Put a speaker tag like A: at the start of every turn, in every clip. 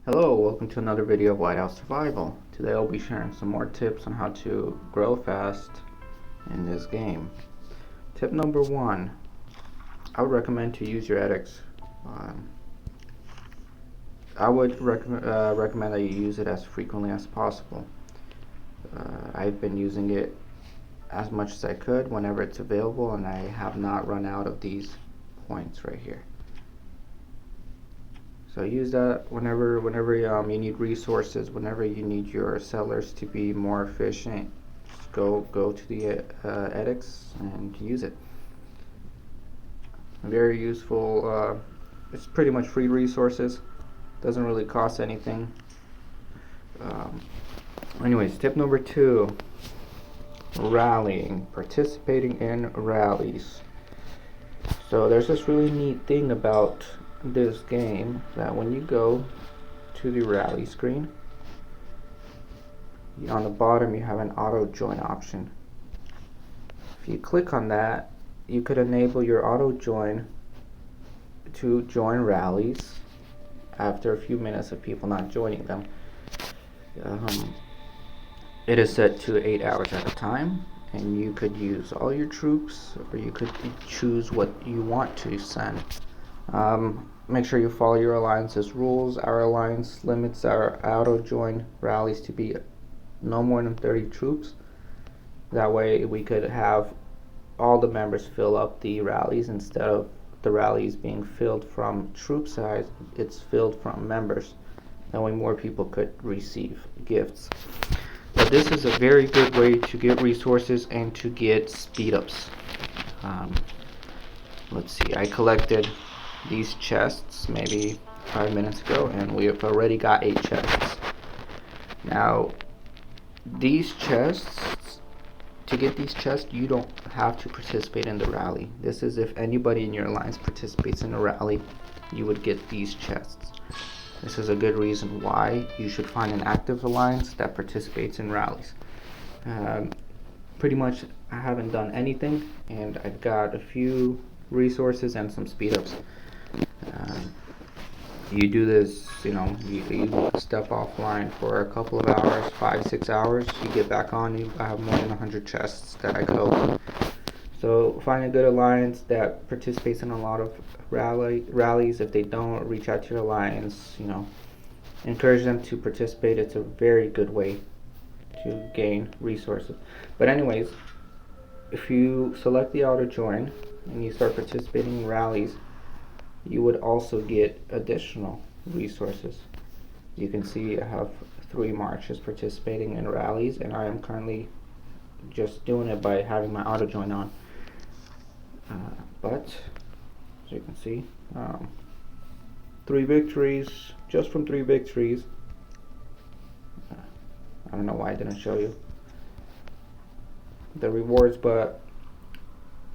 A: Hello, welcome to another video of White House Survival. Today I'll be sharing some more tips on how to grow fast in this game. Tip number one, I would recommend to use your edX. I would recommend that you use it as frequently as possible. I've been using it as much as I could whenever it's available, and I have not run out of these points right here. So use that whenever you need resources, whenever you need your settlers to be more efficient. Just go to the edX and use it. Very useful. It's pretty much free resources. Doesn't really cost anything. Anyways, tip number two: rallying, participating in rallies. So there's this really neat thing about this game that when you go to the rally screen, on the bottom you have an auto join option. If you click on that, you could enable your auto join to join rallies after a few minutes of people not joining them. It is set to 8 hours at a time, and you could use all your troops, or you could choose what you want to send. Make sure you follow your alliance's rules. Our alliance limits our auto join rallies to be no more than 30 troops. That way we could have all the members fill up the rallies. Instead of the rallies being filled from troop size, it's filled from members. That way more people could receive gifts. But this is a very good way to get resources and to get speed ups. Let's see, I collected these chests maybe 5 minutes ago, and we have already got 8 chests. Now, these chests, to get these chests, you don't have to participate in the rally. This is if anybody in your alliance participates in a rally, you would get these chests. This is a good reason why you should find an active alliance that participates in rallies. Pretty much I haven't done anything, and I've got a few resources and some speed ups. You do this, you step offline for a couple of hours, 5-6 hours, you get back on, I have more than 100 chests that I could open. So find a good alliance that participates in a lot of rallies. If they don't, reach out to your alliance, encourage them to participate. It's a very good way to gain resources. But anyways, if you select the auto join and you start participating in rallies, you would also get additional resources. You can see I have 3 marches participating in rallies, and I am currently just doing it by having my auto join on. But as you can see, 3 victories, just from 3 victories. I don't know why I didn't show you the rewards, but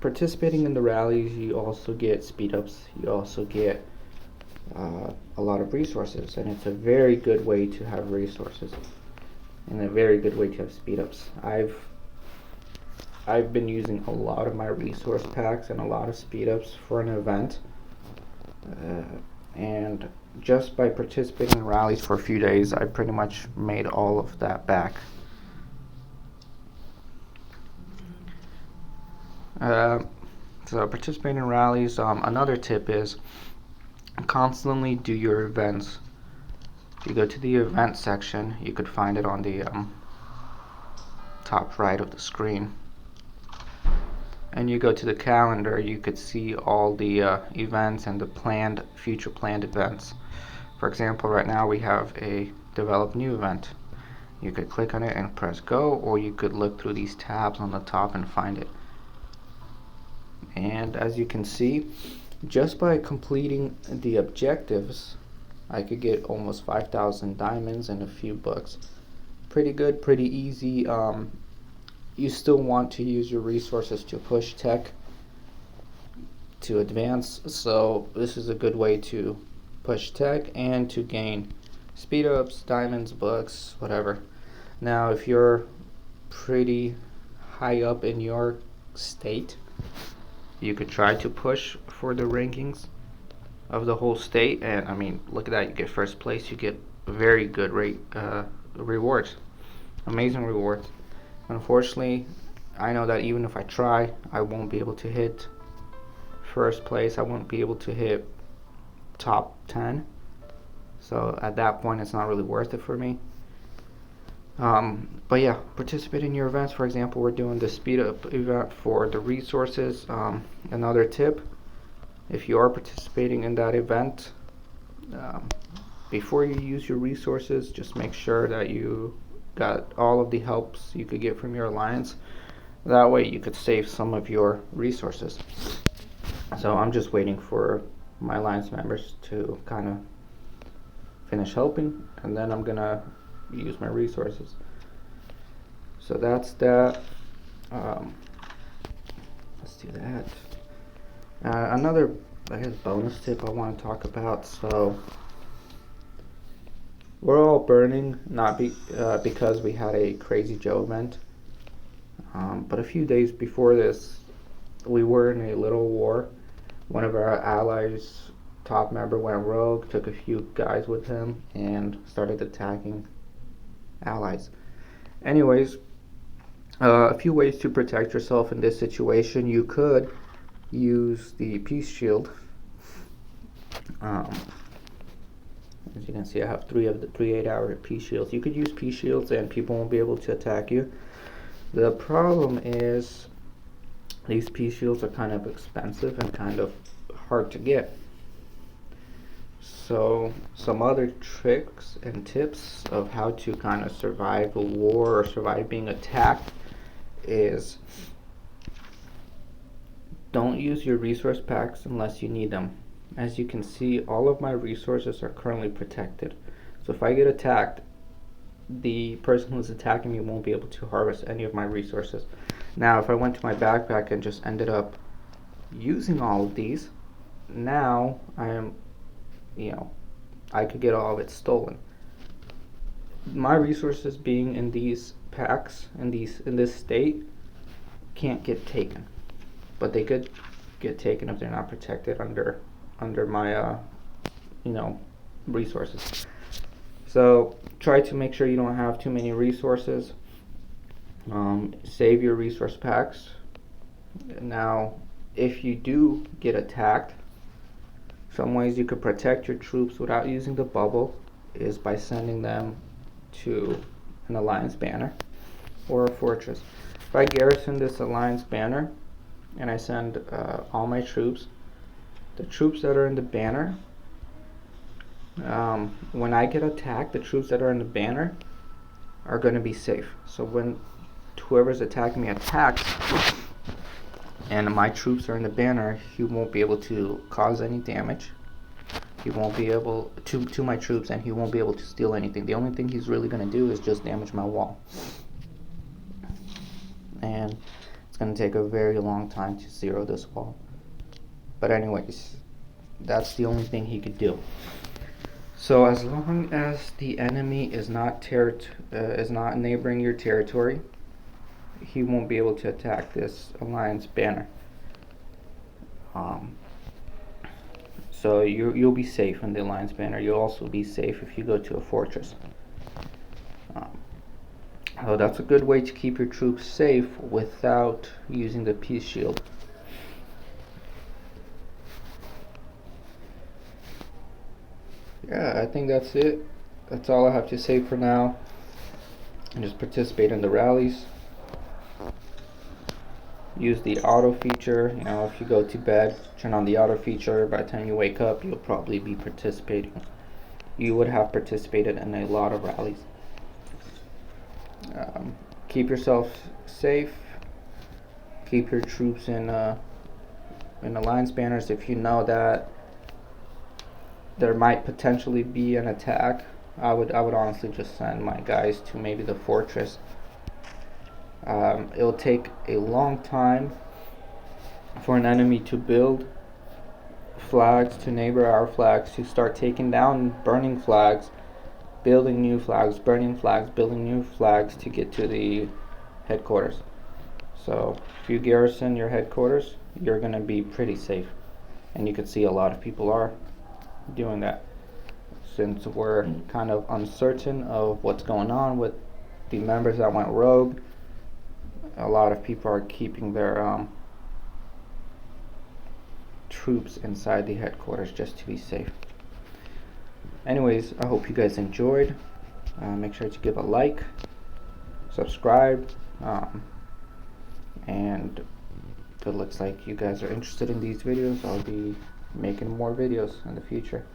A: participating in the rallies, you also get speed ups. You also get a lot of resources, and it's a very good way to have resources and a very good way to have speed ups. I've been using a lot of my resource packs and a lot of speed ups for an event, and just by participating in rallies for a few days, I pretty much made all of that back. So participating in rallies. Another tip is constantly do your events. If you go to the event section, you could find it on the top right of the screen, and you go to the calendar, you could see all the events and the future planned events. For example, right now we have a develop new event. You could click on it and press go, or you could look through these tabs on the top and find it. And as you can see, just by completing the objectives, I could get almost 5,000 diamonds and a few books. Pretty good, pretty easy. You still want to use your resources to push tech to advance, so this is a good way to push tech and to gain speed ups, diamonds, books, whatever. Now if you're pretty high up in your state, you could try to push for the rankings of the whole state, and I mean, look at that, you get first place, you get very good rewards, amazing rewards. Unfortunately, I know that even if I try, I won't be able to hit first place. I won't be able to hit top 10. So at that point, it's not really worth it for me. But yeah, participate in your events. For example, we're doing the speed up event for the resources. Another tip, if you are participating in that event, um, before you use your resources, just make sure that you got all of the helps you could get from your alliance. That way you could save some of your resources. So I'm just waiting for my alliance members to kind of finish helping, and then I'm gonna use my resources. So that's that. Let's do that. Another, I guess, bonus tip I want to talk about. So we're all burning, not because we had a Crazy Joe event, but a few days before this, we were in a little war. One of our allies' top member went rogue, took a few guys with him, and started attacking allies. Anyways, a few ways to protect yourself in this situation. You could use the peace shield. As you can see, I have three 8-hour peace shields. You could use peace shields and people won't be able to attack you. The problem is these peace shields are kind of expensive and kind of hard to get. So some other tricks and tips of how to kind of survive a war or survive being attacked is don't use your resource packs unless you need them. As you can see, all of my resources are currently protected. So if I get attacked, the person who's attacking me won't be able to harvest any of my resources. Now, if I went to my backpack and just ended up using all of these, now I could get all of it stolen. My resources being in these packs, in this state, can't get taken, but they could get taken if they're not protected under my resources. So try to make sure you don't have too many resources. Save your resource packs. Now, if you do get attacked, some ways you could protect your troops without using the bubble is by sending them to an alliance banner or a fortress. If I garrison this alliance banner and I send all my troops, the troops that are in the banner, when I get attacked, the troops that are in the banner are going to be safe. So when whoever's attacking me attacks and my troops are in the banner, he won't be able to cause any damage. He won't be able to my troops, and he won't be able to steal anything. The only thing he's really going to do is just damage my wall. And it's going to take a very long time to zero this wall. But anyways, that's the only thing he could do. So as long as the enemy is not neighboring your territory, he won't be able to attack this alliance banner. So you'll be safe in the alliance banner. You'll also be safe if you go to a fortress. So that's a good way to keep your troops safe without using the peace shield. Yeah, I think that's it. That's all I have to say for now. And just participate in the rallies. Use the auto feature. If you go to bed, turn on the auto feature. By the time you wake up, you'll probably be participating. You would have participated in a lot of rallies. Keep yourself safe. Keep your troops in alliance banners. If you know that there might potentially be an attack, I would honestly just send my guys to maybe the fortress. It'll take a long time for an enemy to build flags to neighbor our flags, to start taking down burning flags, building new flags, burning flags, building new flags to get to the headquarters. So if you garrison your headquarters, you're going to be pretty safe. And you can see a lot of people are doing that. since we're kind of uncertain of what's going on with the members that went rogue. A lot of people are keeping their troops inside the headquarters just to be safe. Anyways, I hope you guys enjoyed. Make sure to give a like, subscribe, and it looks like you guys are interested in these videos. I'll be making more videos in the future.